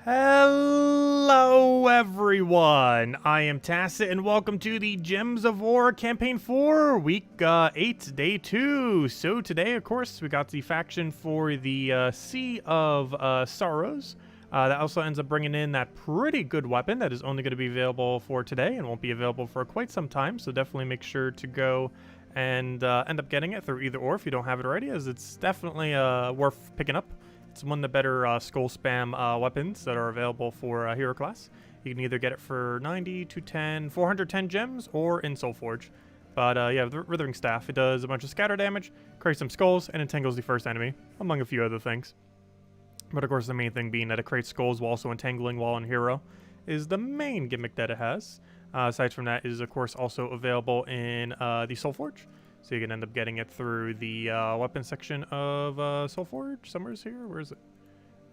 Hello everyone, I am Tacit and welcome to the Gems of War Campaign 4, Week 8, Day 2. So today, of course, we got the faction for the Sea of Sorrows. That also ends up bringing in that pretty good weapon that is only going to be available for today and won't be available for quite some time. So definitely make sure to go and end up getting it through either or if you don't have it already, as it's definitely worth picking up. It's one of the better skull spam weapons that are available for hero class. You can either get it for 90, 210, 410 gems, or in Soulforge. But yeah, the Withering Staff, it does a bunch of scatter damage, creates some skulls, and entangles the first enemy, among a few other things. But of course, the main thing being that it creates skulls while also entangling while in hero is the main gimmick that it has. Aside from that, it is of course also available in the Soulforge. So you can end up getting it through the weapon section of Soulforge. Somewhere's here. Where is it?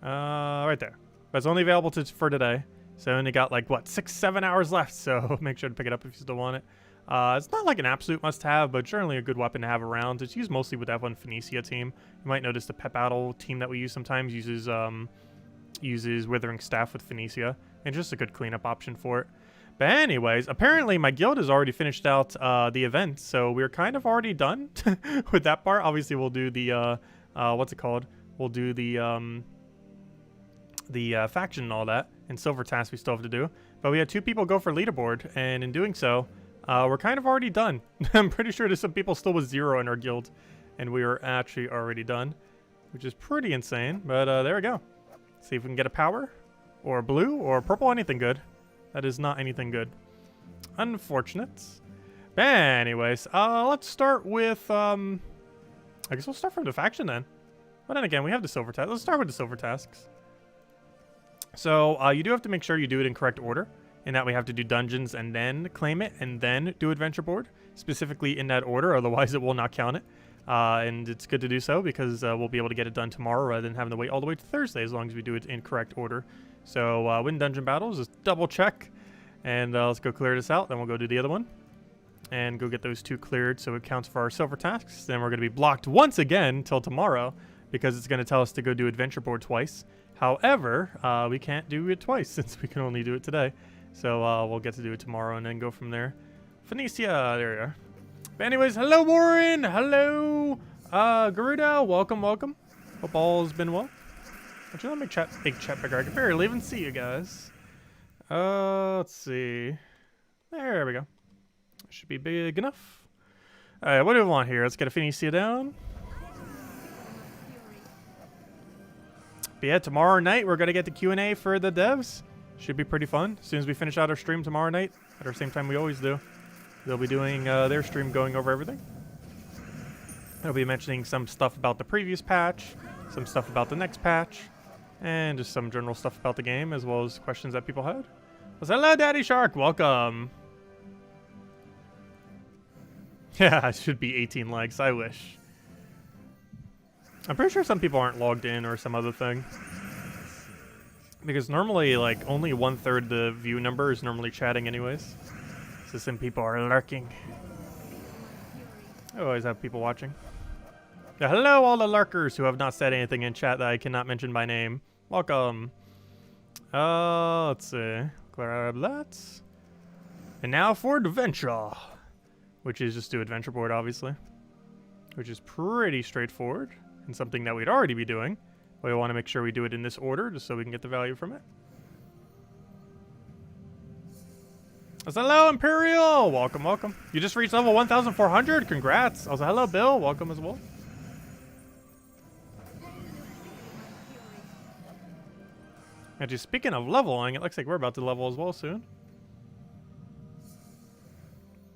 Right there. But it's only available for today. So only got like, what, 6-7 hours left. So make sure to pick it up if you still want it. It's not like an absolute must-have, but generally a good weapon to have around. It's used mostly with that one Phoenicia team. You might notice the Pet Battle team that we use sometimes uses Withering Staff with Phoenicia. And just a good cleanup option for it. But anyways, apparently my guild has already finished out the event, so we're kind of already done with that part. Obviously, we'll do the, what's it called? We'll do the faction and all that, and silver tasks we still have to do. But we had 2 people go for leaderboard, and in doing so, we're kind of already done. I'm pretty sure there's some people still with 0 in our guild, and we are actually already done, which is pretty insane. But there we go. See if we can get a power, or a blue, or purple, anything good. That is not anything good. Unfortunate. But anyways, let's start with, I guess we'll start from the faction then. But then again, we have the silver tasks. Let's start with the silver tasks. So, you do have to make sure you do it in correct order. In that we have to do dungeons and then claim it, and then do adventure board. Specifically in that order, otherwise it will not count it. And it's good to do so because we'll be able to get it done tomorrow rather than having to wait all the way to Thursday as long as we do it in correct order. So win dungeon battles, just double check, and let's go clear this out. Then we'll go do the other one and go get those 2 cleared so it counts for our silver tasks. Then we're going to be blocked once again till tomorrow because it's going to tell us to go do adventure board twice. However, we can't do it twice since we can only do it today. So we'll get to do it tomorrow and then go from there. Phoenicia, there you are. But anyways, hello Warren, hello Garuda, welcome, welcome. Hope all's been well. Actually, let me make chat bigger. I can barely even see you guys. Let's see. There we go. Should be big enough. Alright, what do we want here? Let's get a Phoenicia down. But yeah, tomorrow night we're gonna get the Q&A for the devs. Should be pretty fun. As soon as we finish out our stream tomorrow night, at our same time we always do. They'll be doing their stream going over everything. They'll be mentioning some stuff about the previous patch, some stuff about the next patch, and just some general stuff about the game, as well as questions that people had. Well, hello, Daddy Shark. Welcome. Yeah, it should be 18 likes. I wish. I'm pretty sure some people aren't logged in or some other thing. Because normally, like, only 1/3 the view number is normally chatting anyways. So some people are lurking. I always have people watching. Yeah, hello, all the lurkers who have not said anything in chat that I cannot mention by name. Welcome. Let's see. Grab that. And now for adventure. Which is just do adventure board, obviously. Which is pretty straightforward. And something that we'd already be doing. But we want to make sure we do it in this order, just so we can get the value from it. Hello, Imperial! Welcome, welcome. You just reached level 1,400? Congrats! Also, hello, Bill. Welcome as well. Actually, speaking of leveling, it looks like we're about to level as well soon.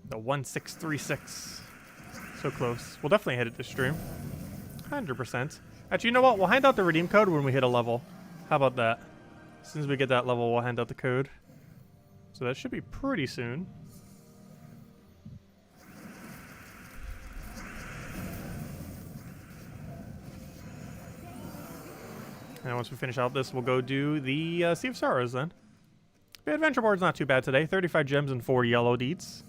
The 1636. So close. We'll definitely hit it this stream. 100%. Actually, you know what? We'll hand out the redeem code when we hit a level. How about that? As soon as we get that level, we'll hand out the code. So that should be pretty soon. And once we finish out this, we'll go do the Sea of Sorrows then. The adventure board's not too bad today. 35 gems and 4 yellow deeds.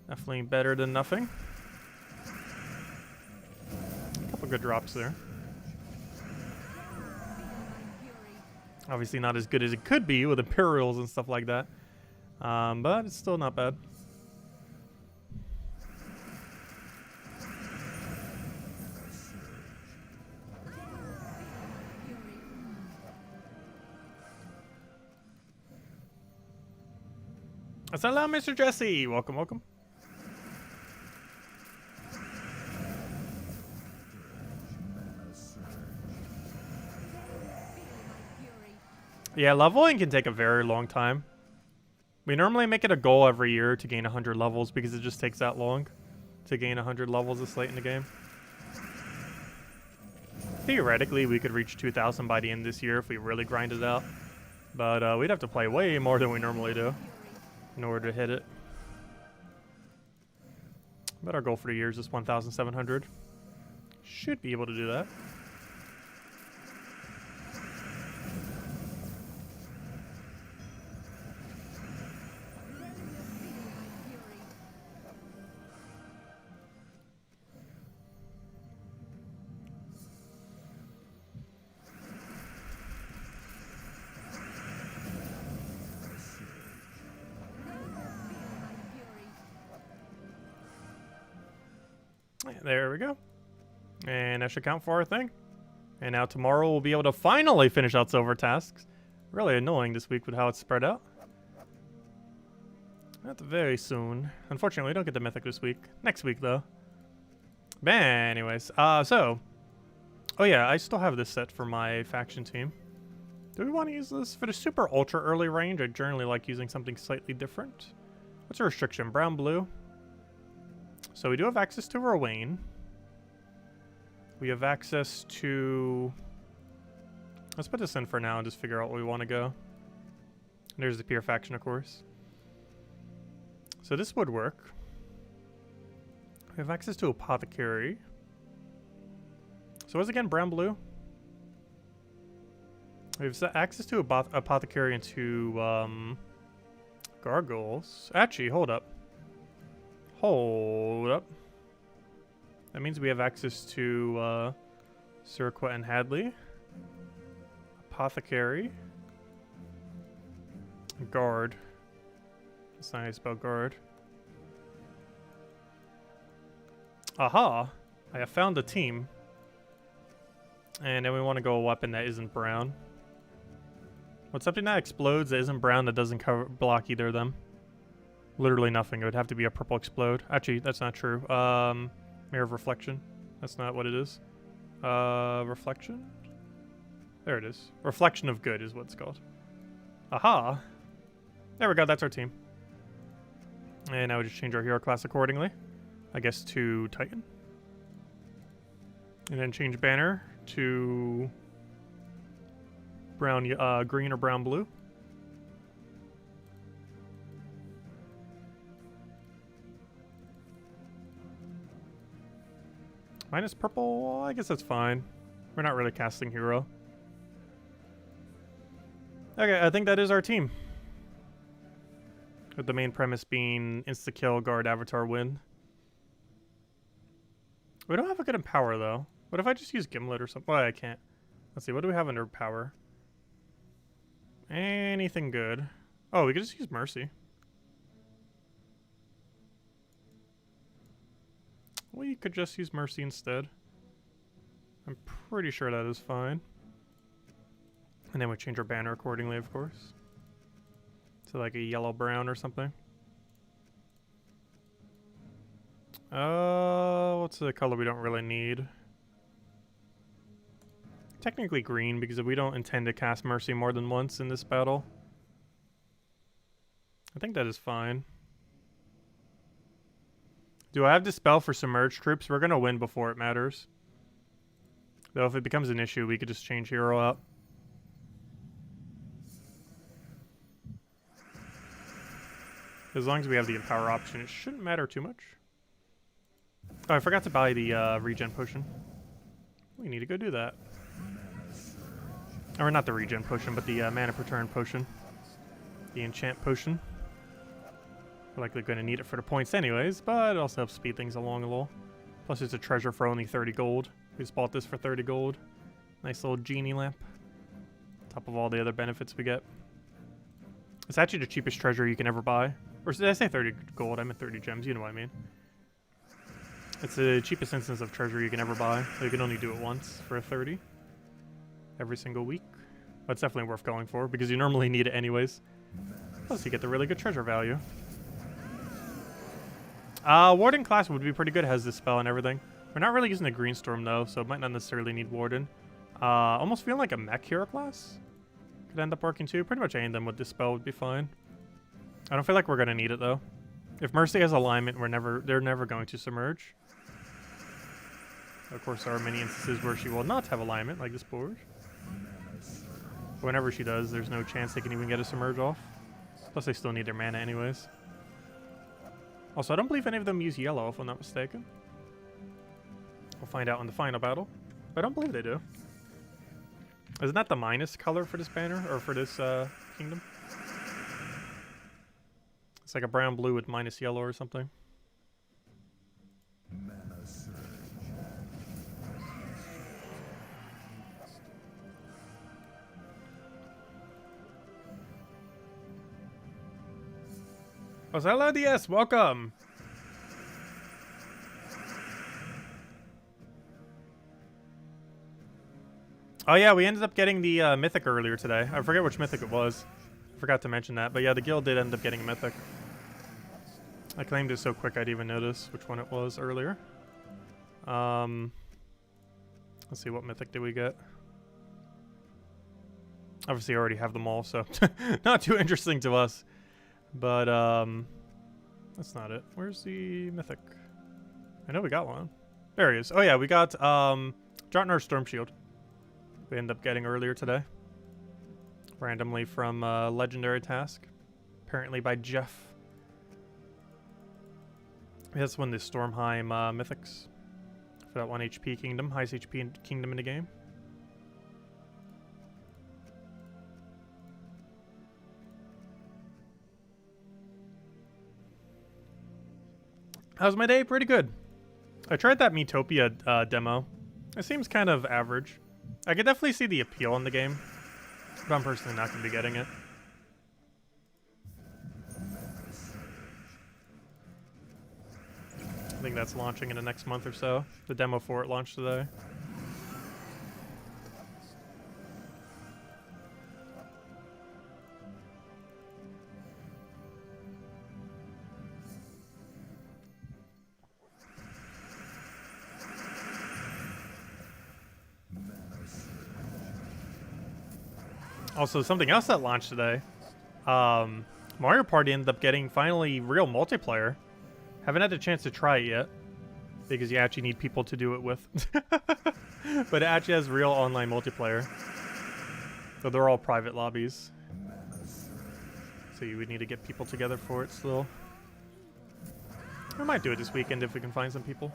Definitely better than nothing. A couple good drops there. Obviously not as good as it could be with Imperials and stuff like that. But it's still not bad. Hello, Mr. Jesse. Welcome, welcome. Yeah, leveling can take a very long time. We normally make it a goal every year to gain 100 levels because it just takes that long to gain 100 levels this late in the game. Theoretically, we could reach 2,000 by the end of this year if we really grind it out. But we'd have to play way more than we normally do in order to hit it. But our goal for the year is just 1,700. Should be able to do that. There we go. And that should count for our thing. And now tomorrow we'll be able to finally finish out silver tasks. Really annoying this week with how it's spread out. Not very soon. Unfortunately, we don't get the mythic this week. Next week, though. Man, anyways. Oh yeah, I still have this set for my faction team. Do we want to use this for the super ultra early range? I generally like using something slightly different. What's a restriction? Brown, blue. So we do have access to Rowan. We have access to... Let's put this in for now and just figure out where we want to go. There's the Pier faction, of course. So this would work. We have access to Apothecary. So what's again brown, blue? We have access to Apothecary and to Gargoyles. Actually, hold up. Hold up. That means we have access to Cirqua and Hadley. Apothecary. Guard. That's not how you spell guard. Aha! I have found a team. And then we want to go a weapon that isn't brown. What's something that explodes that isn't brown that doesn't block either of them? Literally nothing. It would have to be a purple explode. Actually, that's not true. Mirror of Reflection. That's not what it is. Reflection? There it is. Reflection of Good is what it's called. Aha! There we go. That's our team. And now we just change our hero class accordingly. I guess to Titan. And then change banner to brown, green or brown blue. Minus purple, I guess that's fine. We're not really casting hero. Okay, I think that is our team. With the main premise being insta-kill, guard, avatar, win. We don't have a good Empower, though. What if I just use Gimlet or something? Well, I can't. Let's see, what do we have under Power? Anything good. Oh, we could just use Mercy. We could just use Mercy instead. I'm pretty sure that is fine. And then we change our banner accordingly, of course. To like a yellow-brown or something. What's the color we don't really need? Technically green, because we don't intend to cast Mercy more than once in this battle. I think that is fine. Do I have Dispel for Submerged troops? We're going to win before it matters. Though if it becomes an issue, we could just change hero out. As long as we have the Empower option, it shouldn't matter too much. Oh, I forgot to buy the regen potion. We need to go do that. Or not the regen potion, but the mana per turn potion. The enchant potion. We're likely going to need it for the points anyways, but it also helps speed things along a little. Plus it's a treasure for only 30 gold. We just bought this for 30 gold. Nice little genie lamp. top of all the other benefits we get. It's actually the cheapest treasure you can ever buy. Or did I say 30 gold? I meant 30 gems, you know what I mean. It's the cheapest instance of treasure you can ever buy. So you can only do it once for a 30 every single week. But it's definitely worth going for because you normally need it anyways. Plus you get the really good treasure value. Warden class would be pretty good, has this spell and everything. We're not really using the green storm though, so it might not necessarily need Warden. Almost feeling like a mech hero class could end up working too. Pretty much any of them with this spell would be fine. I don't feel like we're gonna need it though. If Mercy has alignment, they're never going to submerge. Of course, there are many instances where she will not have alignment, like this board. But whenever she does, there's no chance they can even get a submerge off. Plus, they still need their mana anyways. Also, I don't believe any of them use yellow, if I'm not mistaken. We'll find out in the final battle. But I don't believe they do. Isn't that the minus color for this banner, or for this kingdom? It's like a brown-blue with minus yellow or something. Oh, hello, DS. Welcome. Oh, yeah, we ended up getting the mythic earlier today. I forget which mythic it was. Forgot to mention that. But yeah, the guild did end up getting a mythic. I claimed it so quick I'd even notice which one it was earlier. Let's see, what mythic did we get? Obviously, I already have them all, so not too interesting to us. But, that's not it. Where's the mythic? I know we got one. There he is. Oh, yeah, we got, JoeConnors Storm Shield. We ended up getting earlier today. Randomly from, Legendary Task. Apparently by Jeff. That's one of the Stormheim, mythics. For that 1 HP kingdom. Highest HP kingdom in the game. How's my day? Pretty good. I tried that Metopia demo. It seems kind of average. I could definitely see the appeal in the game, but I'm personally not going to be getting it. I think that's launching in the next month or so. The demo for it launched today. Also, something else that launched today. Mario Party ended up getting finally real multiplayer. Haven't had a chance to try it yet, because you actually need people to do it with. But it actually has real online multiplayer. So they're all private lobbies. So you would need to get people together for it still. I might do it this weekend if we can find some people.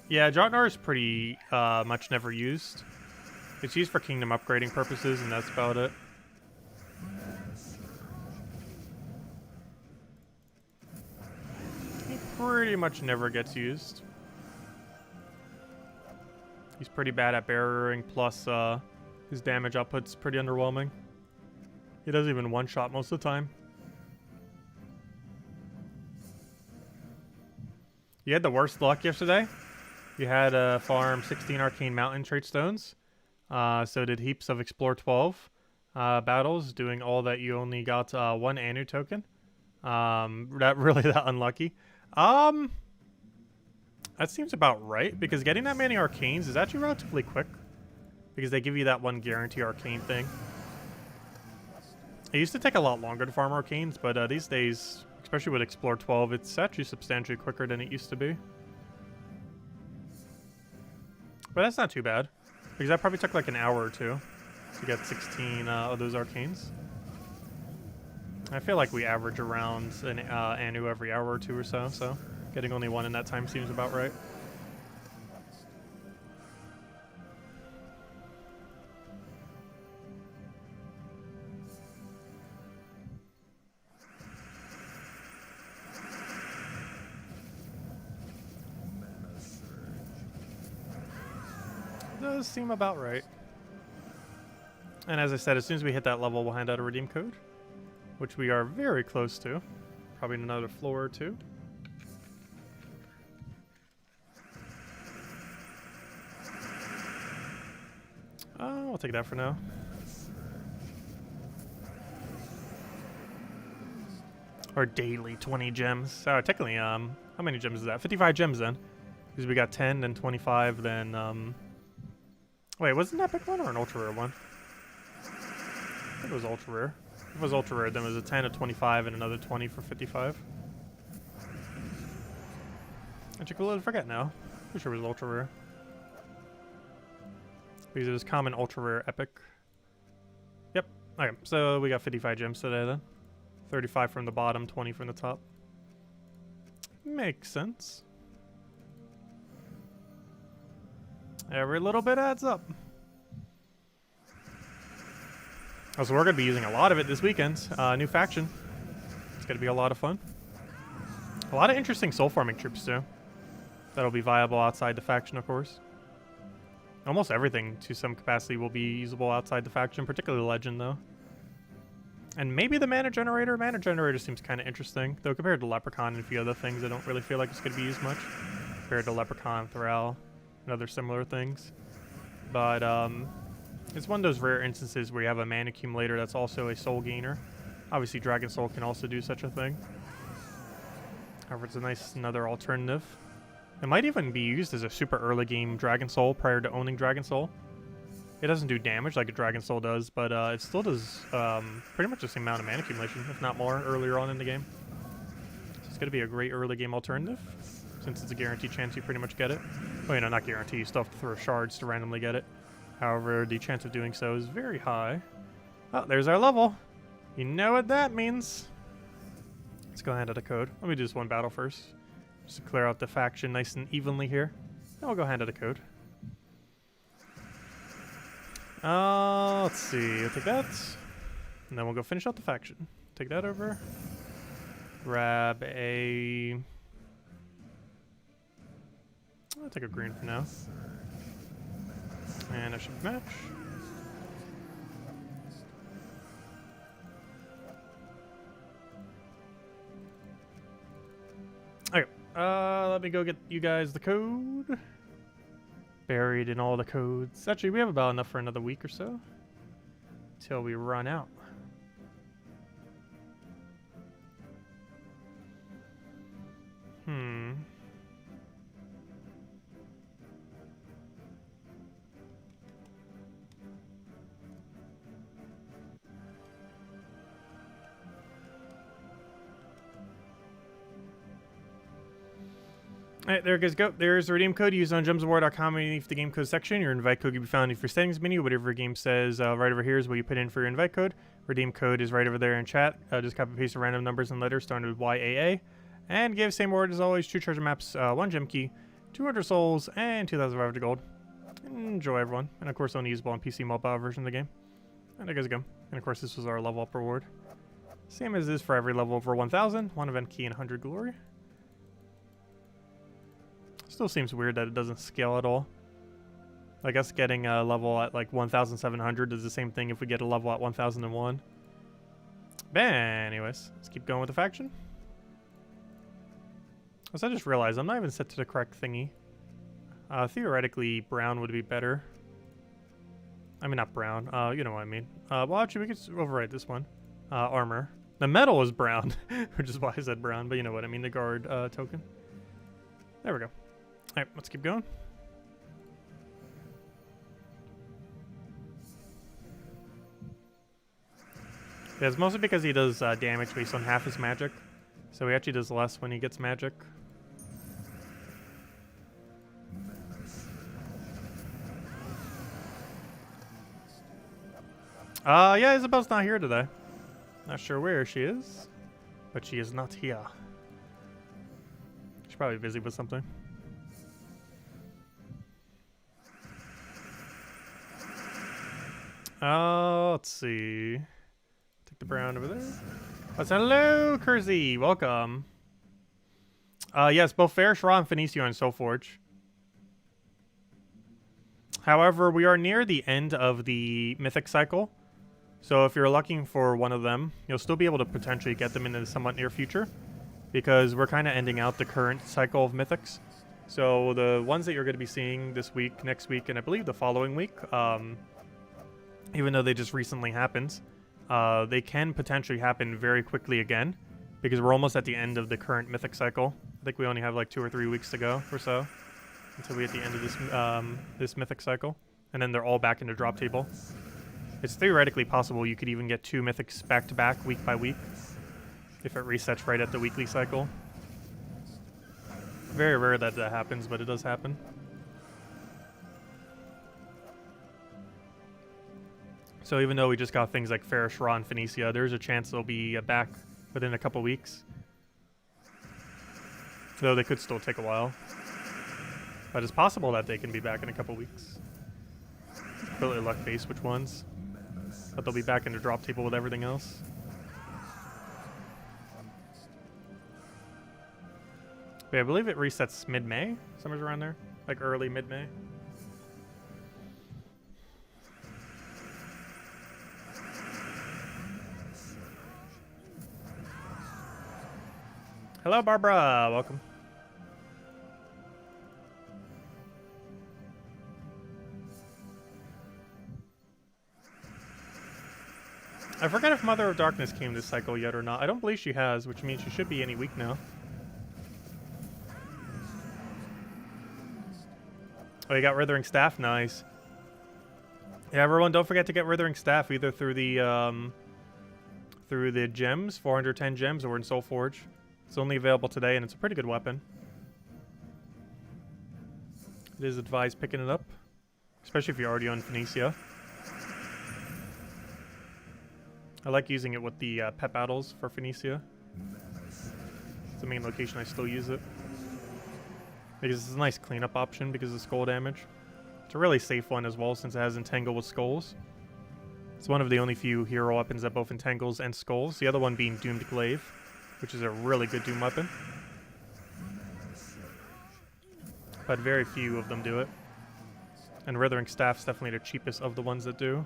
Yeah, JoeConnors is pretty much never used. It's used for kingdom upgrading purposes, and that's about it. He pretty much never gets used. He's pretty bad at barriering, plus his damage output's pretty underwhelming. He doesn't even one-shot most of the time. You had the worst luck yesterday. You had farm 16 Arcane Mountain trait stones. So did heaps of Explore 12 battles, doing all that. You only got 1 Anu token. That unlucky. That seems about right, because getting that many Arcanes is actually relatively quick, because they give you that 1 guarantee Arcane thing. It used to take a lot longer to farm Arcanes, but these days, especially with Explore 12, it's actually substantially quicker than it used to be. But that's not too bad, because that probably took like an hour or two to get 16 of those Arcanes. I feel like we average around an Anu every hour or two or so, so getting only 1 in that time seems about right. does seem about right. And as I said, as soon as we hit that level, we'll hand out a redeem code, which we are very close to. Probably in another floor or two. I'll take that for now. Or daily 20 gems. Technically, how many gems is that? 55 gems then. Because we got 10, then 25, then, wait, was it an epic one or an ultra rare one? I think it was ultra rare. If it was ultra rare, then it was a 10, a 25, and another 20 for 55. Actually, cool to forget now. Pretty sure it was ultra rare. Because it was common, ultra rare, epic. Yep. Okay, so we got 55 gems today then. 35 from the bottom, 20 from the top. Makes sense. Every little bit adds up. So we're going to be using a lot of it this weekend. New faction. It's going to be a lot of fun. A lot of interesting soul farming troops too. That'll be viable outside the faction, of course. Almost everything to some capacity will be usable outside the faction, particularly Legend though. And maybe the mana generator. Mana generator seems kind of interesting, though compared to Leprechaun and a few other things, I don't really feel like it's going to be used much. Compared to Leprechaun, Thrall, and other similar things. But it's one of those rare instances where you have a mana accumulator that's also a soul gainer. Obviously, Dragon Soul can also do such a thing. However, it's a nice another alternative. It might even be used as a super early game Dragon Soul prior to owning Dragon Soul. It doesn't do damage like a Dragon Soul does, but it still does pretty much the same amount of mana accumulation, if not more, earlier on in the game. So it's going to be a great early game alternative, since it's a guaranteed chance you pretty much get it. Well, you know, not guaranteed, you still have to throw shards to randomly get it. However, the chance of doing so is very high. Oh, there's our level. You know what that means. Let's go hand out a code. Let me do this one battle first. Just to clear out the faction nice and evenly here. Then we'll go hand out a code. Let's see. I'll take that. And then we'll go finish out the faction. Take that over. Grab a... I'll take a green for now. And I should match. Okay. Let me go get you guys the code. Buried in all the codes. Actually, we have about enough for another week or so. Till we run out. Alright, there you guys go. There's the redeem code used on gemsofwar.com underneath the game code section. Your invite code can be found in your settings menu. Whatever your game says right over here is what you put in for your invite code. Redeem code is right over there in chat. Just copy and paste the random numbers and letters starting with YAA. And give same word as always, 2 treasure maps, 1 gem key, 200 souls, and 2,500 gold. Enjoy, everyone. And of course, only usable on PC mobile version of the game. And there you guys go. And of course, this was our level up reward. Same as this for every level over 1,000, 1 event key and 100 glory. Still seems weird that it doesn't scale at all. I guess getting a level at like 1,700 is the same thing if we get a level at 1,001. But anyways, let's keep going with the faction. So I just realized I'm not even set to the correct thingy. Theoretically, brown would be better. I mean, not brown. You know what I mean. Well, actually, we could overwrite this one. Armor. The metal is brown, which is why I said brown, but you know what I mean. The guard token. There we go. Alright, let's keep going. Yeah, it's mostly because he does damage based on half his magic. So he actually does less when he gets magic. Yeah, Isabel's not here today. Not sure where she is, but she is not here. She's probably busy with something. Let's see. Take the brown over there. Hello, Kurzy. Welcome. Yes, both Fair, Shra, and Fenicio and Soulforge. However, we are near the end of the mythic cycle. So if you're looking for one of them, you'll still be able to potentially get them in the somewhat near future, because we're kind of ending out the current cycle of mythics. So the ones that you're going to be seeing this week, next week, and I believe the following week, even though they just recently happened, they can potentially happen very quickly again, because we're almost at the end of the current mythic cycle. I think we only have like 2 or 3 weeks to go or so until we hit the end of this this mythic cycle, and then they're all back into drop table. It's theoretically possible you could even get 2 mythics back to back, week by week, if it resets right at the weekly cycle. Very rare that that happens, but it does happen. So even though we just got things like Ferris, Ra, and Phoenicia, there's a chance they'll be back within a couple weeks. Though they could still take a while. But it's possible that they can be back in a couple weeks. Completely luck-based which ones. But they'll be back into drop table with everything else. But I believe it resets mid-May, somewhere around there. Like early mid-May. Hello, Barbara. Welcome. I forget if Mother of Darkness came this cycle yet or not. I don't believe she has, which means she should be any week now. Oh, you got Withering Staff? Nice. Yeah, everyone, don't forget to get Withering Staff either through the gems, 410 gems, or in Soulforge. It's only available today, and it's a pretty good weapon. It is advised picking it up, especially if you're already on Phoenicia. I like using it with the pet battles for Phoenicia. It's the main location I still use it. Because it's a nice cleanup option because of skull damage. It's a really safe one as well since it has Entangle with skulls. It's one of the only few hero weapons that both entangles and skulls. The other one being Doomed Glaive, which is a really good Doom weapon. But very few of them do it. And Withering Staff's definitely the cheapest of the ones that do.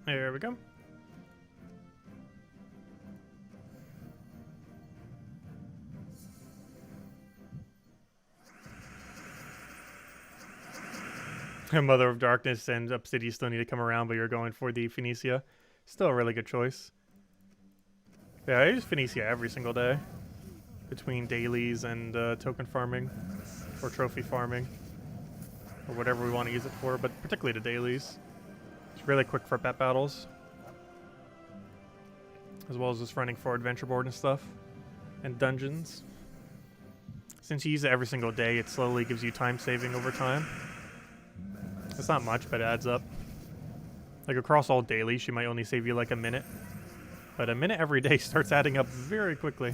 There we go. Mother of Darkness and Obsidian still need to come around, but you're going for the Phoenicia. Still a really good choice. Yeah, I use Phoenicia every single day. Between dailies and token farming. Or trophy farming. Or whatever we want to use it for, but particularly the dailies. It's really quick for pet battles. As well as just running for adventure board and stuff. And dungeons. Since you use it every single day, it slowly gives you time saving over time. It's not much, but it adds up. Like across all dailies, she might only save you like a minute. But a minute every day starts adding up very quickly.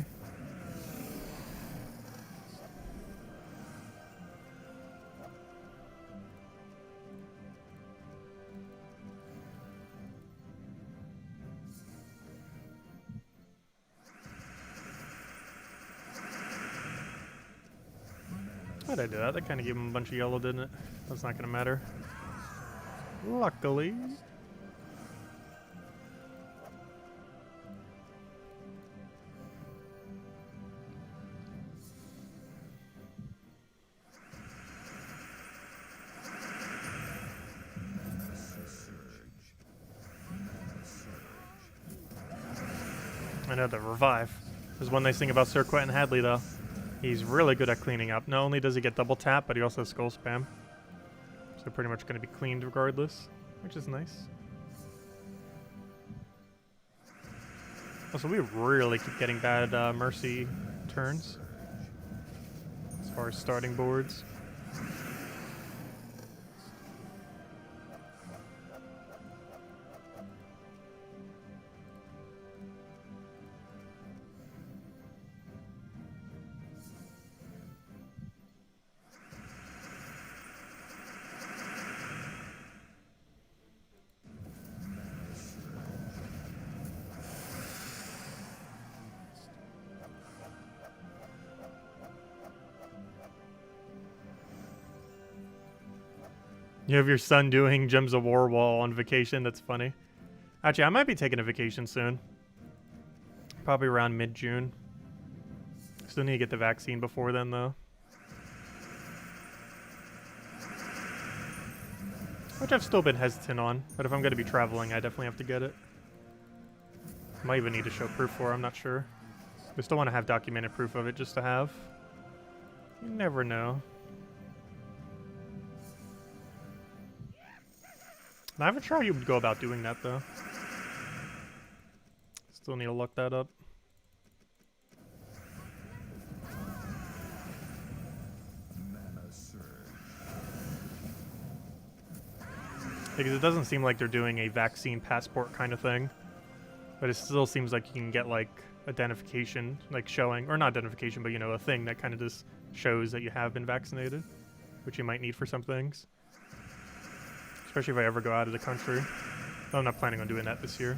Why'd I do that? That kind of gave him a bunch of yellow, didn't it? That's not going to matter. Luckily. I know the revive. There's one nice thing about Sir Quentin Hadley, though. He's really good at cleaning up. Not only does he get double tap, but he also has skull spam. So pretty much going to be cleaned regardless, which is nice. Also, we really keep getting bad Mercy turns as far as starting boards. You have your son doing Gems of War while on vacation. That's funny. Actually, I might be taking a vacation soon. Probably around mid-June. Still need to get the vaccine before then, though. Which I've still been hesitant on, but if I'm going to be traveling, I definitely have to get it. Might even need to show proof for it, I'm not sure. I still want to have documented proof of it just to have. You never know. I haven't tried how you would go about doing that, though. Still need to look that up. Because it doesn't seem like they're doing a vaccine passport kind of thing. But it still seems like you can get, like, identification, like showing, or not identification, but, you know, a thing that kind of just shows that you have been vaccinated, which you might need for some things. Especially if I ever go out of the country. I'm not planning on doing that this year.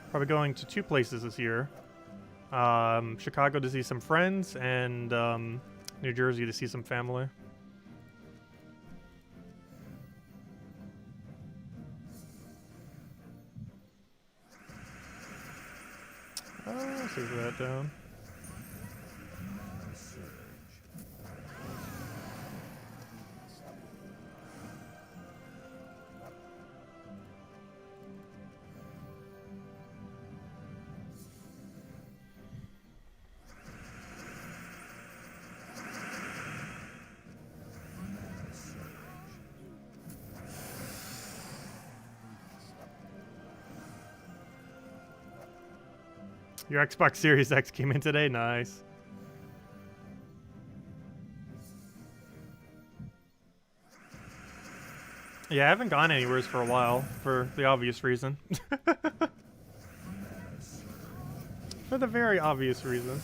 Probably going to 2 places this year. Chicago to see some friends, and New Jersey to see some family. Let's save that down. Your Xbox Series X came in today? Nice. Yeah, I haven't gone anywhere for a while, for the obvious reason. For the very obvious reason.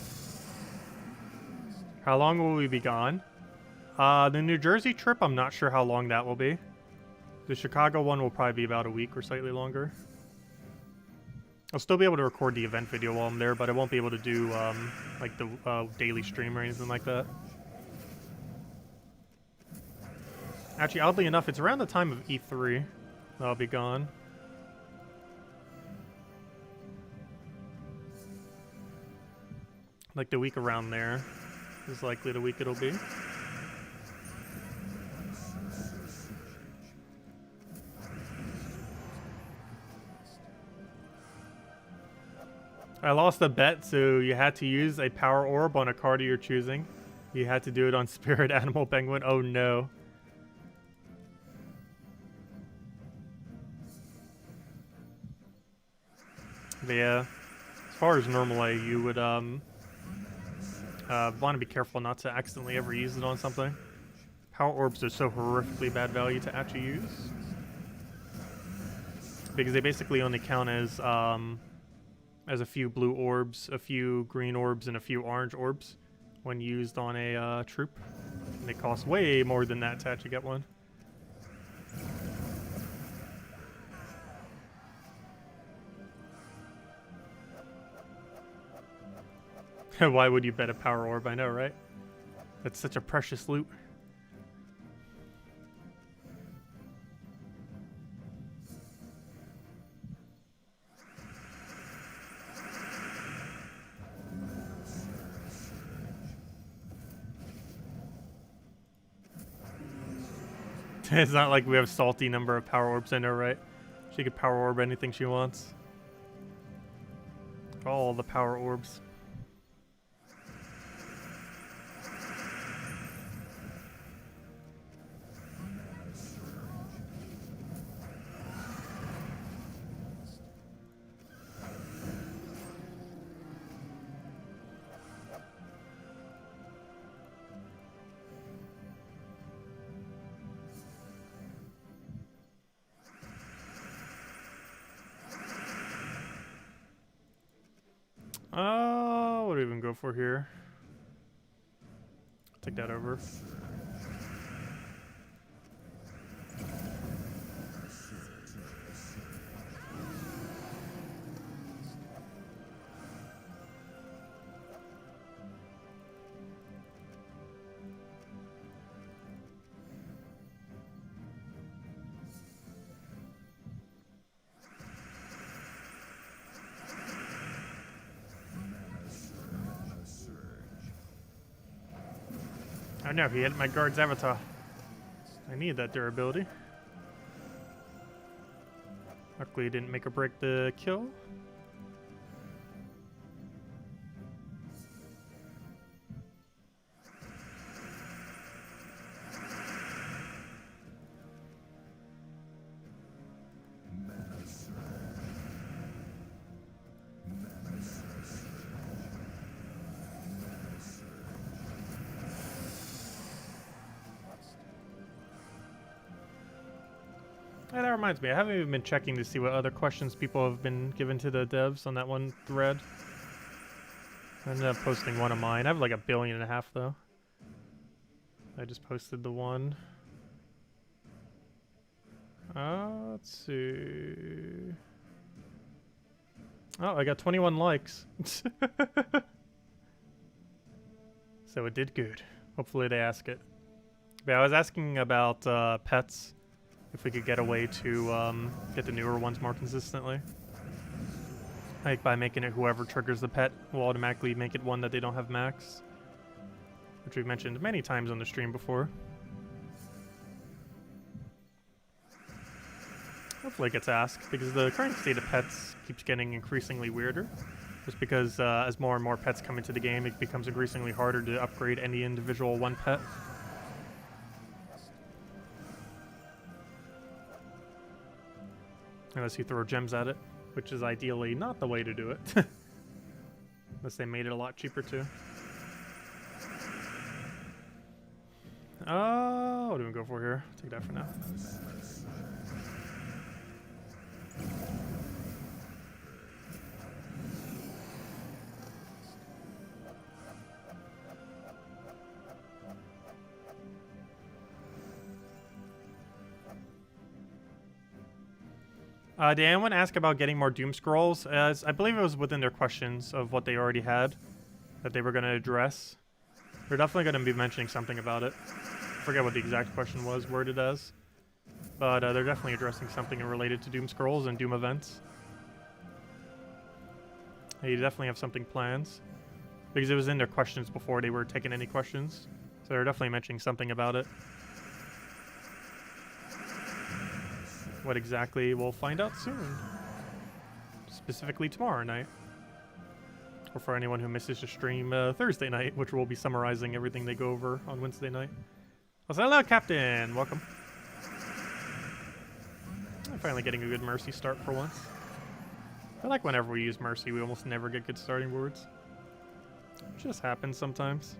How long will we be gone? The New Jersey trip, I'm not sure how long that will be. The Chicago one will probably be about a week or slightly longer. I'll still be able to record the event video while I'm there, but I won't be able to do, like, the daily stream or anything like that. Actually, oddly enough, it's around the time of E3 that I'll be gone. Like, the week around there is likely the week it'll be. I lost a bet, so you had to use a power orb on a card of your choosing. You had to do it on Spirit Animal Penguin. Oh no. But yeah, as far as normally, you would want to be careful not to accidentally ever use it on something. Power orbs are so horrifically bad value to actually use. Because they basically only count as a few blue orbs, a few green orbs, and a few orange orbs when used on a troop. And they cost way more than that to actually get one. Why would you bet a power orb? I know, right? That's such a precious loot. It's not like we have a salty number of power orbs, I know, right? She could power orb anything she wants. All the power orbs. What do we even go for here? Take that over. Oh no, he hit my guard's avatar. I need that durability. Luckily, it didn't make or break the kill. Yeah, that reminds me, I haven't even been checking to see what other questions people have been given to the devs on that one thread. I ended up posting one of mine. I have like 1.5 billion though. I just posted the one. Let's see. Oh, I got 21 likes. So it did good. Hopefully they ask it. But I was asking about pets. If we could get a way to get the newer ones more consistently. Like by making it whoever triggers the pet will automatically make it one that they don't have max. Which we've mentioned many times on the stream before. Hopefully it gets asked, because the current state of pets keeps getting increasingly weirder. Just because as more and more pets come into the game, it becomes increasingly harder to upgrade any individual one pet. Unless you throw gems at it, which is ideally not the way to do it. Unless they made it a lot cheaper too. What do we go for here? Take that for now. Did anyone ask about getting more Doom Scrolls? As I believe it was within their questions of what they already had that they were going to address. They're definitely going to be mentioning something about it. I forget what the exact question was worded as. But they're definitely addressing something related to Doom Scrolls and Doom events. They definitely have something planned. Because it was in their questions before they were taking any questions. So they're definitely mentioning something about it. What exactly, we'll find out soon. Specifically tomorrow night. Or for anyone who misses the stream Thursday night, which we'll be summarizing everything they go over on Wednesday night. Also, hello, Captain! Welcome. I'm finally getting a good Mercy start for once. I like whenever we use Mercy, we almost never get good starting boards. It just happens sometimes.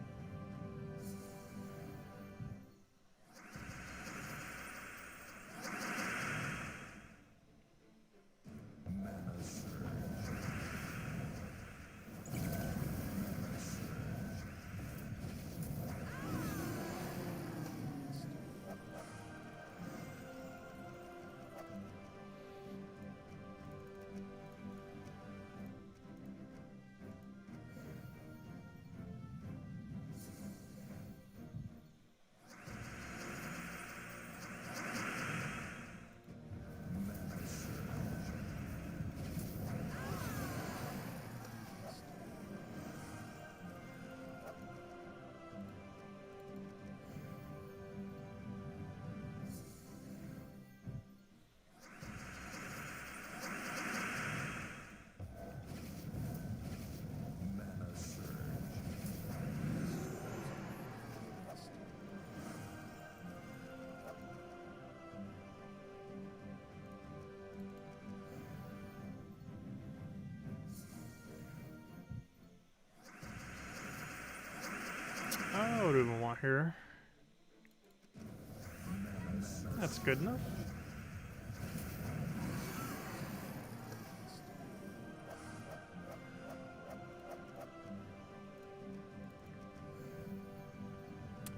Oh, what do we want here? That's good enough.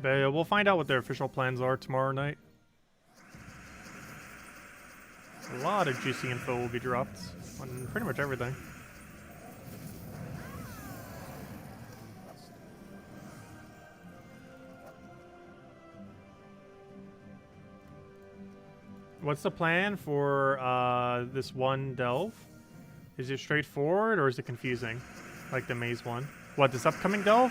But we'll find out what their official plans are tomorrow night. A lot of juicy info will be dropped on pretty much everything. What's the plan for this one delve? Is it straightforward or is it confusing? Like the maze one. What, this upcoming delve?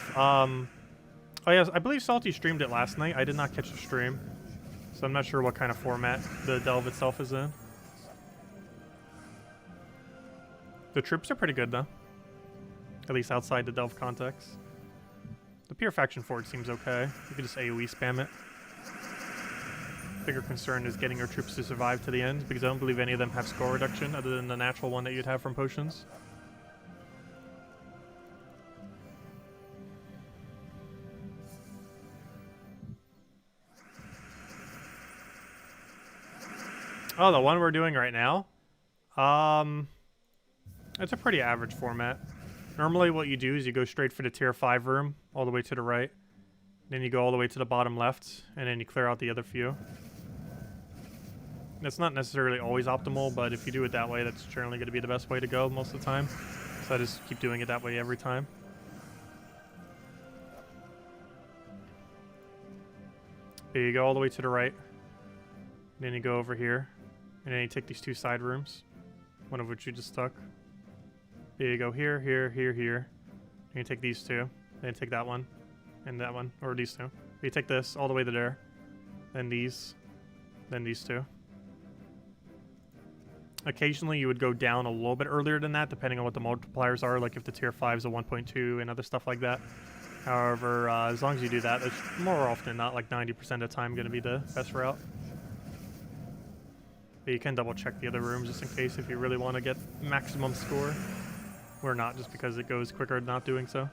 Oh yes, I believe Salty streamed it last night. I did not catch the stream, so I'm not sure what kind of format the delve itself is in. The troops are pretty good though, at least outside the delve context. The pure faction fort seems okay. You can just AoE spam it. Bigger concern is getting your troops to survive to the end, because I don't believe any of them have score reduction other than the natural one that you'd have from potions. Oh, the one we're doing right now? It's a pretty average format. Normally what you do is you go straight for the tier 5 room, all the way to the right. Then you go all the way to the bottom left, and then you clear out the other few. It's not necessarily always optimal, but if you do it that way, that's generally going to be the best way to go most of the time. So I just keep doing it that way every time. There you go all the way to the right. Then you go over here. And then you take these 2 side rooms, one of which you just took. There you go, here, here, here, here. And you take these 2, then you take that one, and that one, or these 2. You take this all the way to there, then these 2. Occasionally you would go down a little bit earlier than that, depending on what the multipliers are, like if the tier 5 is a 1.2 and other stuff like that. However, as long as you do that, that's more often than not, like 90% of the time, going to be the best route. But you can double check the other rooms just in case if you really want to get maximum score. Or not, just because it goes quicker not doing so.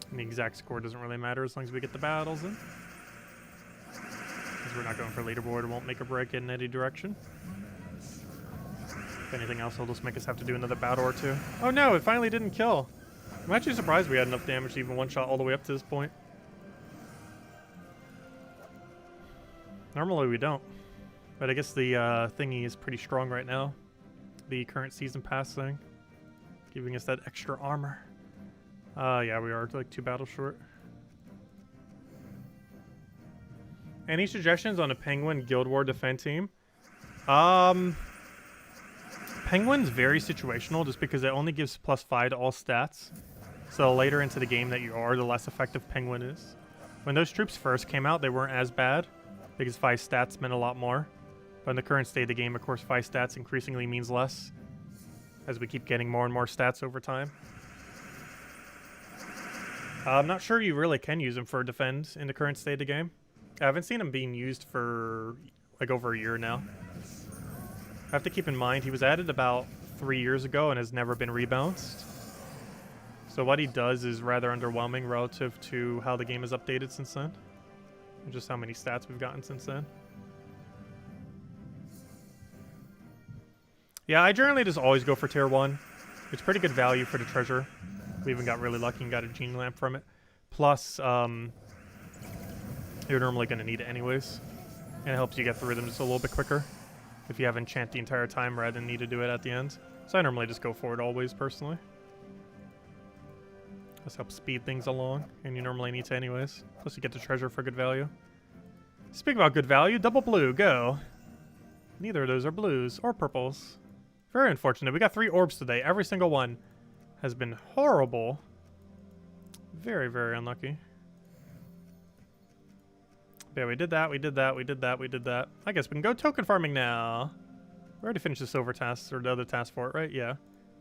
And the exact score doesn't really matter as long as we get the battles in. Because we're not going for leaderboard, it won't make or break in any direction. If anything else, it'll just make us have to do another battle or 2. Oh no, it finally didn't kill. I'm actually surprised we had enough damage to even one-shot all the way up to this point. Normally we don't, but I guess the thingy is pretty strong right now. The current season pass thing, giving us that extra armor. Yeah, we are like 2 battles short. Any suggestions on a Penguin Guild War defend team? Penguin's very situational just because it only gives +5 to all stats. So the later into the game that you are, the less effective Penguin is. When those troops first came out, they weren't as bad, because 5 stats meant a lot more. But in the current state of the game, of course, 5 stats increasingly means less, as we keep getting more and more stats over time. I'm not sure you really can use them for defend in the current state of the game. I haven't seen him being used for like over a year now. I have to keep in mind he was added about 3 years ago and has never been rebalanced. So what he does is rather underwhelming relative to how the game has updated since then. And just how many stats we've gotten since then. Yeah, I generally just always go for tier 1. It's pretty good value for the treasure. We even got really lucky and got a genie lamp from it. Plus, you're normally going to need it anyways. And it helps you get through them just a little bit quicker if you have enchant the entire time rather than need to do it at the end. So I normally just go for it always, personally. This helps speed things along, and you normally need to anyways. Plus you get the treasure for good value. Speaking about good value, double blue, go. Neither of those are blues or purples. Very unfortunate. We got 3 orbs today. Every single one has been horrible. Very, very unlucky. Yeah, we did that, we did that, we did that, we did that. I guess we can go token farming now. We already finished the silver task, or the other task for it, right? Yeah.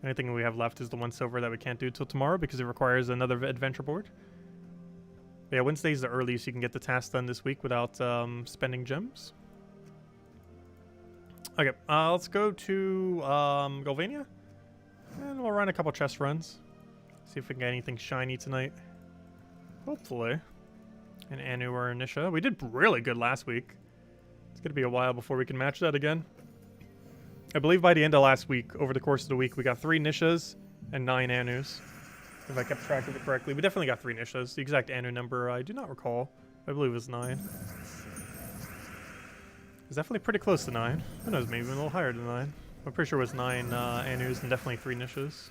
Anything we have left is the 1 silver that we can't do till tomorrow because it requires another adventure board. But yeah, Wednesday's the earliest you can get the task done this week without spending gems. Okay, let's go to Golvania. And we'll run a couple chest runs. See if we can get anything shiny tonight. Hopefully. An Anu or a Nisha. We did really good last week. It's going to be a while before we can match that again. I believe by the end of last week, over the course of the week, we got 3 Nishas and 9 Anus. If I kept track of it correctly. We definitely got 3 Nishas. The exact Anu number I do not recall. I believe it was 9. It's definitely pretty close to 9. Who knows, maybe a little higher than 9. I'm pretty sure it was 9 Anus and definitely 3 Nishas.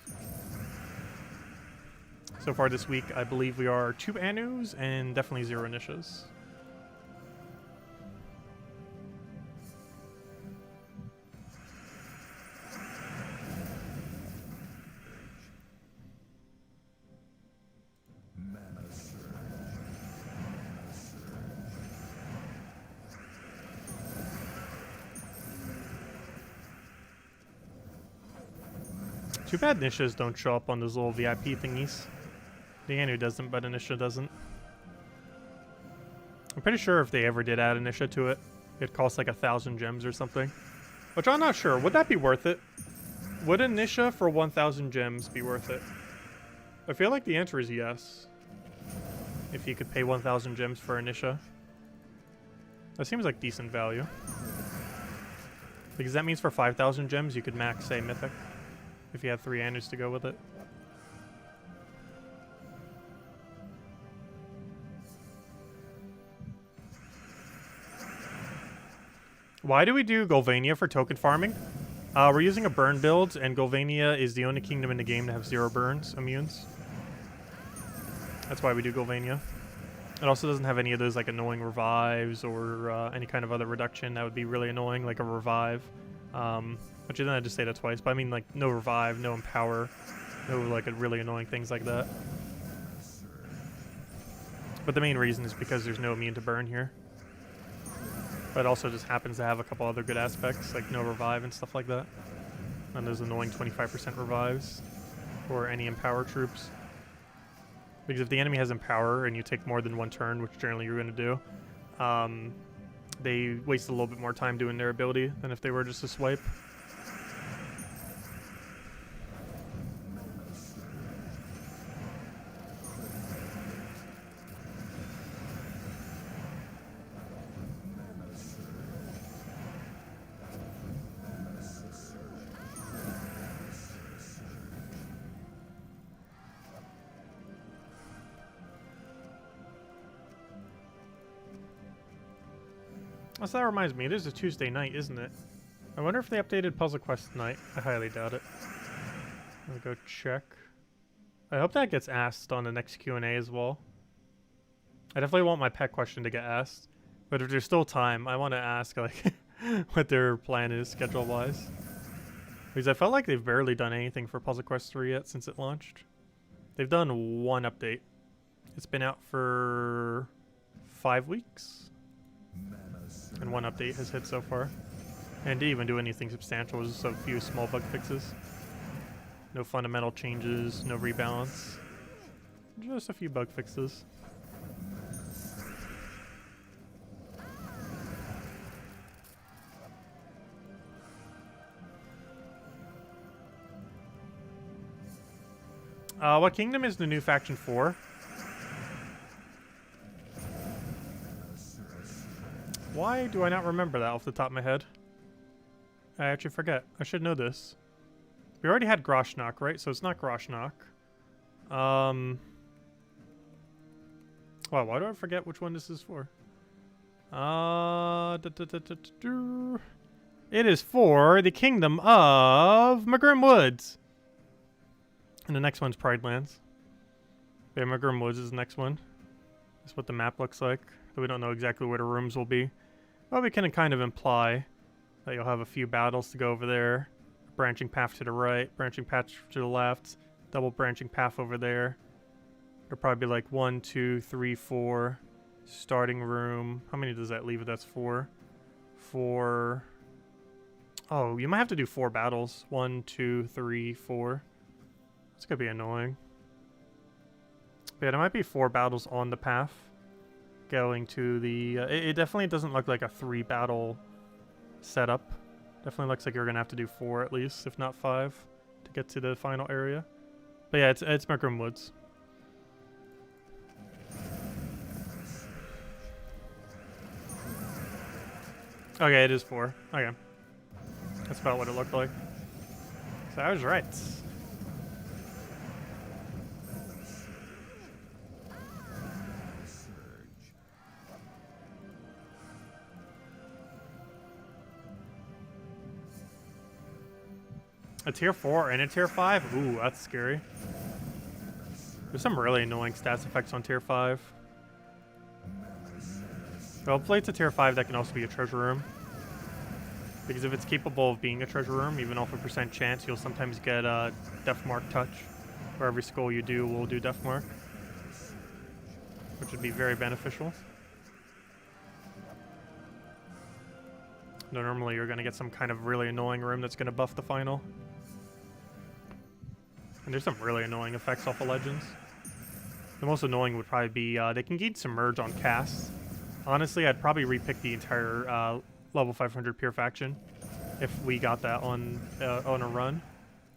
So far this week, I believe we are 2 Anus and definitely 0 Nishas. Too bad Nishas don't show up on those little VIP thingies. The Anu doesn't, but Anisha doesn't. I'm pretty sure if they ever did add Anisha to it, it'd cost like 1,000 gems or something. Which I'm not sure. Would that be worth it? Would Anisha for 1,000 gems be worth it? I feel like the answer is yes. If you could pay 1,000 gems for Anisha. That seems like decent value. Because that means for 5,000 gems you could max, say, Mythic. If you had 3 Anus to go with it. Why do we do Golvania for token farming? We're using a burn build, and Golvania is the only kingdom in the game to have 0 burns, immunes. That's why we do Golvania. It also doesn't have any of those like annoying revives or any kind of other reduction that would be really annoying, like a revive. Which then I just say that twice, but I mean like no revive, no empower, no like really annoying things like that. But the main reason is because there's no immune to burn here. But it also just happens to have a couple other good aspects, like no revive and stuff like that. And those annoying 25% revives or any empower troops. Because if the enemy has empower and you take more than 1 turn, which generally you're going to do, they waste a little bit more time doing their ability than if they were just to swipe. So that reminds me, it is a Tuesday night, isn't it? I wonder if they updated Puzzle Quest tonight. I highly doubt it. Let me go check. I hope that gets asked on the next Q&A as well. I definitely want my pet question to get asked. But if there's still time, I want to ask like what their plan is schedule-wise. Because I felt like they've barely done anything for Puzzle Quest 3 yet since it launched. They've done 1 update. It's been out for 5 weeks. And 1 update has hit so far. And didn't even do anything substantial, just a few small bug fixes. No fundamental changes, no rebalance. Just a few bug fixes. What kingdom is the new faction for? Why do I not remember that off the top of my head? I actually forget. I should know this. We already had Groshnock, right? So it's not Groshnock. Wow, why do I forget which one this is for? It is for the kingdom of Magrim Woods. And the next one's Pride Lands. Yeah, Magrim Woods is the next one. That's what the map looks like. We don't know exactly where the rooms will be. Well, we can kind of imply that you'll have a few battles to go over there. Branching path to the right, branching path to the left, double branching path over there. There'll probably be like 1, 2, 3, 4. Starting room. How many does that leave? That's 4. 4. Oh, you might have to do 4 battles. 1, 2, 3, 4. That's gonna be annoying. But yeah, there might be 4 battles on the path. Going to the... it definitely doesn't look like a 3 battle setup. Definitely looks like you're going to have to do 4 at least, if not 5, to get to the final area. But yeah, it's Magrim Woods. Okay, it is 4. Okay. That's about what it looked like. So I was right. A tier 4 and a tier 5? Ooh, that's scary. There's some really annoying stats effects on tier 5. So hopefully it's a tier 5 that can also be a treasure room. Because if it's capable of being a treasure room, even off a % chance, you'll sometimes get a Deathmark touch. Where every skull you do will do Deathmark. Which would be very beneficial. Though normally you're going to get some kind of really annoying room that's going to buff the final. And there's some really annoying effects off of Legends. The most annoying would probably be they can gain Submerge on casts. Honestly, I'd probably repick the entire level 500 Pure Faction if we got that on a run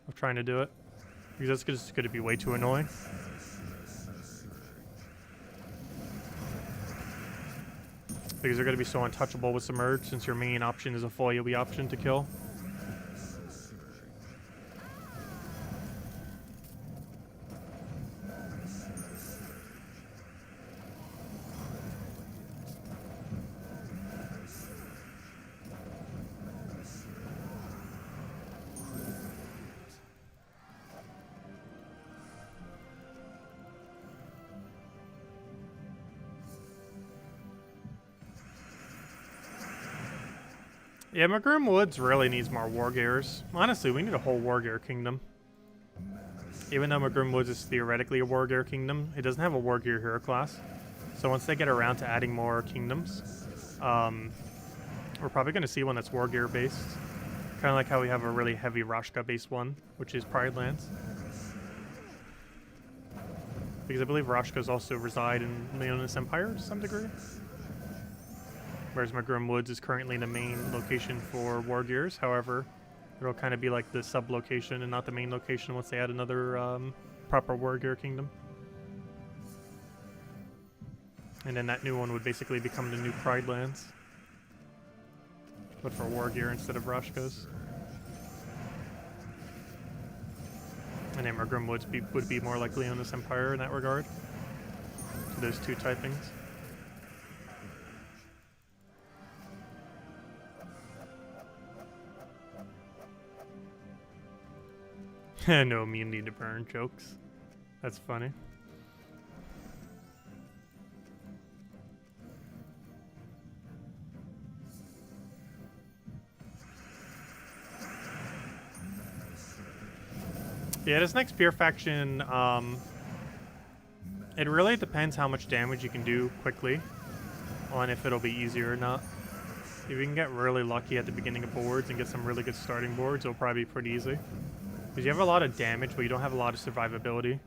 of trying to do it. Because that's just going to be way too annoying. Because they're going to be so untouchable with Submerge since your main option is a full AoE option to kill. Yeah, Magrum Woods really needs more War Gears. Honestly, we need a whole War Gear kingdom. Even though Magrum Woods is theoretically a War Gear kingdom, it doesn't have a War Gear hero class. So once they get around to adding more kingdoms, we're probably going to see one that's War Gear based. Kind of like how we have a really heavy Rashka based one, which is Pride Lands. Because I believe Rashkas also reside in Leonis Empire to some degree. Whereas Magrum Woods is currently the main location for War Gears. However, it'll kind of be like the sub-location and not the main location once they add another proper War Gear kingdom. And then that new one would basically become the new Pride Lands. But for War Gear instead of Rashkas. And then Magrum Woods would be more like Leonis Empire in that regard. So those two typings. No immunity to burn jokes. That's funny. Yeah, this next Pure Faction, it really depends how much damage you can do quickly on if it'll be easier or not. If you can get really lucky at the beginning of boards and get some really good starting boards, it'll probably be pretty easy. Because you have a lot of damage, but you don't have a lot of survivability.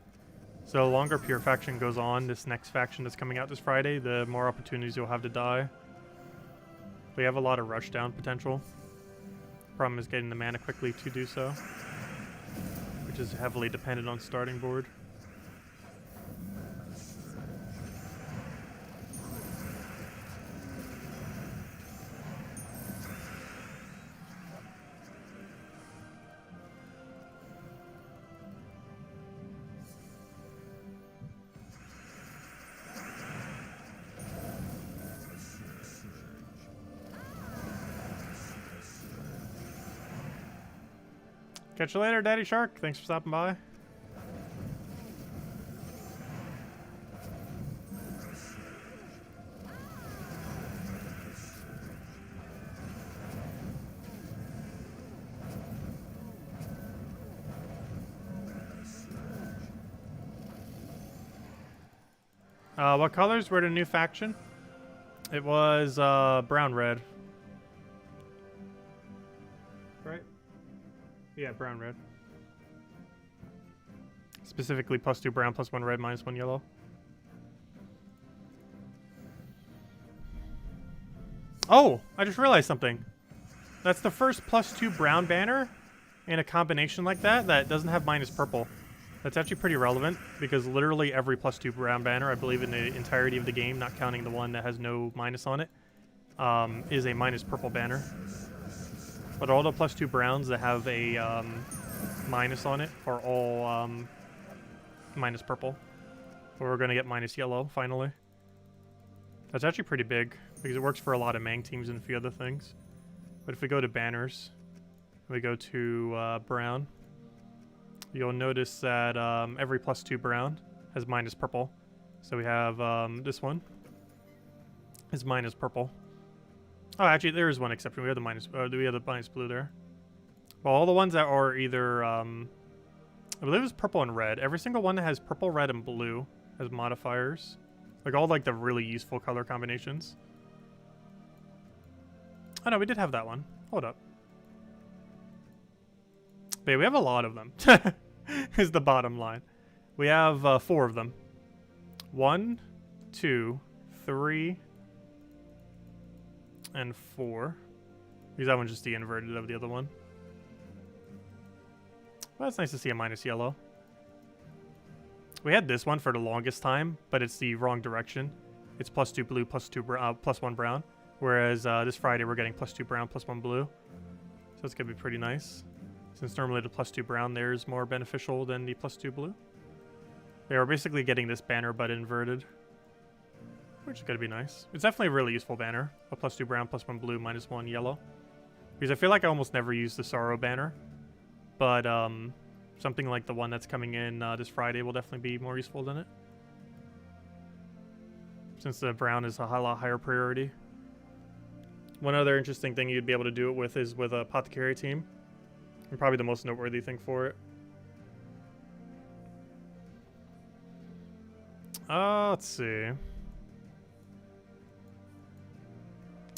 So the longer Pure Faction goes on, this next faction that's coming out this Friday, the more opportunities you'll have to die. But you have a lot of rushdown potential. Problem is getting the mana quickly to do so, which is heavily dependent on starting board. Catch you later, Daddy Shark. Thanks for stopping by. What colors were the new faction? It was brown-red. Right? Yeah, brown-red. Specifically +2 brown, +1 red, -1 yellow. Oh! I just realized something. That's the first +2 brown banner in a combination like that that doesn't have -purple. That's actually pretty relevant, because literally every +2 brown banner, I believe in the entirety of the game, not counting the one that has no minus on it, is a -purple banner. But all the +2 browns that have a minus on it are all -purple. But we're going to get -yellow, finally. That's actually pretty big, because it works for a lot of Mang teams and a few other things. But if we go to banners, we go to brown, you'll notice that every +2 brown has -purple. So we have this one is -purple. Oh, actually, there is one exception. We have the minus blue there. Well, all the ones that are either, I believe it's purple and red. Every single one that has purple, red, and blue has modifiers. Like all like the really useful color combinations. Oh no, we did have that one. Hold up. But yeah, we have a lot of them. is the bottom line. We have 4 of them. 1, 2, 3, and 4. Because that one's just the inverted of the other one. Well, it's nice to see a minus yellow. We had this one for the longest time, but it's the wrong direction. It's +2 blue, +1 brown. Whereas this Friday we're getting +2 brown, +1 blue. So it's going to be pretty nice. Since normally the +2 brown there is more beneficial than the +2 blue. Yeah, we're basically getting this banner but inverted. Which is going to be nice. It's definitely a really useful banner. A +2 brown, +1 blue, -1 yellow. Because I feel like I almost never use the Sorrow banner. But something like the one that's coming in this Friday will definitely be more useful than it. Since the brown is a lot higher priority. One other interesting thing you'd be able to do it with is with a Apothecary team. And probably the most noteworthy thing for it. Let's see.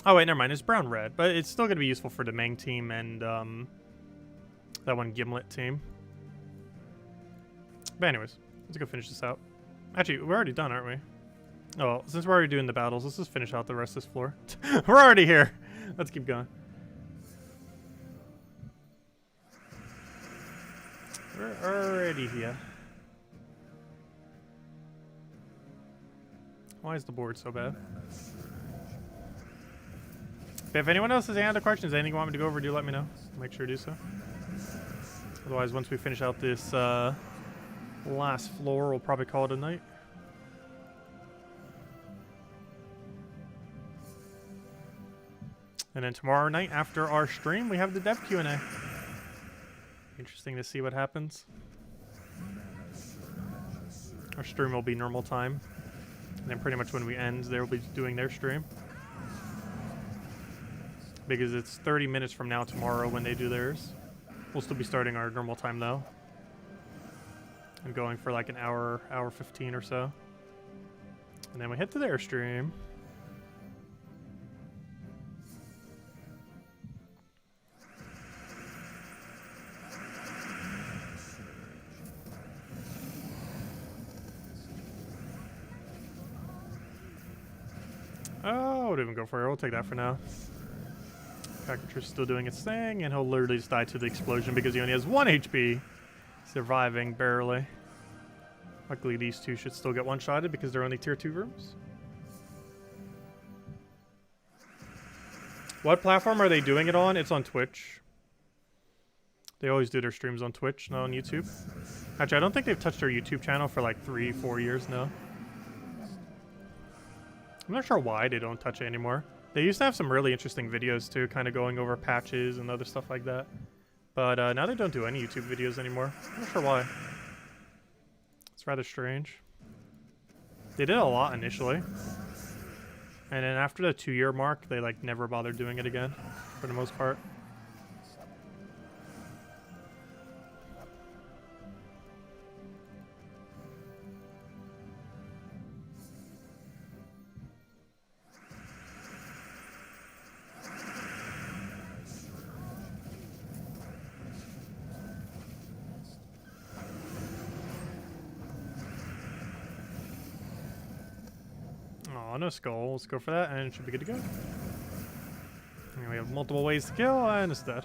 Oh wait, never mind. It's brown-red, but it's still going to be useful for the Meng team and that one Gimlet team. But anyways, let's go finish this out. Actually, we're already done, aren't we? Oh, well, since we're already doing the battles, let's just finish out the rest of this floor. We're already here. Let's keep going. We're already here. Why is the board so bad? If anyone else has any other questions, anything you want me to go over, do let me know. Make sure to do so. Otherwise, once we finish out this last floor, we'll probably call it a night. And then tomorrow night, after our stream, we have the dev Q&A. Interesting to see what happens. Our stream will be normal time. And then pretty much when we end, they'll be doing their stream. Because it's 30 minutes from now tomorrow when they do theirs. We'll still be starting our normal time though. And going for like an hour, hour 15 or so. And then we head to their stream. Oh, we'll even go for it. We'll take that for now. Kaki still doing its thing, and he'll literally just die to the explosion because he only has 1 HP. Surviving barely. Luckily, these two should still get one-shotted because they're only tier 2 rooms. What platform are they doing it on? It's on Twitch. They always do their streams on Twitch, not on YouTube. Actually, I don't think they've touched their YouTube channel for like 3-4 years now. I'm not sure why they don't touch it anymore. They used to have some really interesting videos too, kind of going over patches and other stuff like that. But now they don't do any YouTube videos anymore. I'm not sure why. It's rather strange. They did a lot initially. And then after the 2-year mark, they like never bothered doing it again, for the most part. No skull. Let's go for that, and it should be good to go. And we have multiple ways to kill, and it's dead.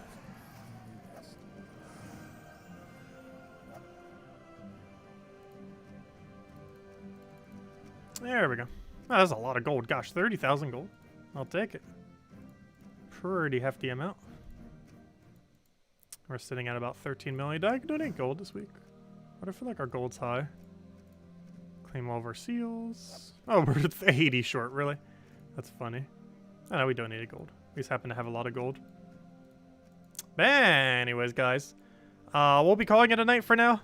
There we go. Oh, that's a lot of gold. Gosh, 30,000 gold. I'll take it. Pretty hefty amount. We're sitting at about 13 million. Did I donate gold this week? But I feel like our gold's high. Claim all of our seals. Oh, we're 80 short, really? That's funny. I know we donated gold. We just happen to have a lot of gold. But anyways, guys. We'll be calling it a night for now.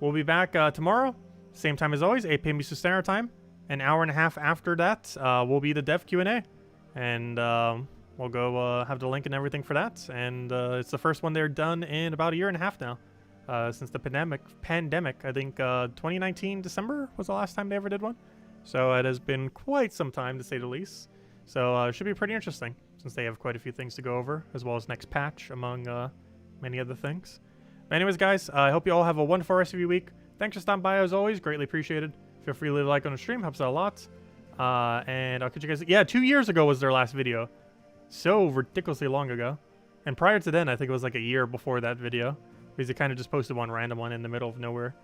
We'll be back tomorrow. Same time as always, 8 p.m. Eastern Standard Time. An hour and a half after that will be the dev Q&A. And we'll go have the link and everything for that. And it's the first one they're done in about 1.5 years now. Since the pandemic, I think 2019 December was the last time they ever did one. So it has been quite some time, to say the least. So it should be pretty interesting, since they have quite a few things to go over, as well as next patch, among many other things. Anyways, guys, I hope you all have a wonderful rest of your week. Thanks for stopping by as always. Greatly appreciated. Feel free to leave a like on the stream. Helps out a lot. And I'll catch you guys. Yeah, 2 years ago was their last video. So ridiculously long ago. And prior to then, I think it was like a year before that video. Because they kind of just posted one random one in the middle of nowhere.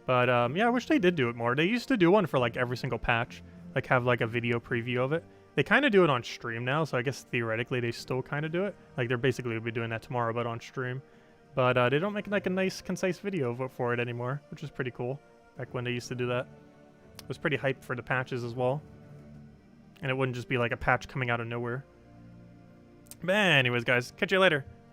But yeah, I wish they did do it more. They used to do one for like every single patch. Like have like a video preview of it. They kind of do it on stream now, so I guess theoretically they still kind of do it. Like they're basically be doing that tomorrow, but on stream. But they don't make like a nice, concise video for it anymore, which is pretty cool. Back when they used to do that. It was pretty hyped for the patches as well. And it wouldn't just be like a patch coming out of nowhere. But anyways, guys, catch you later.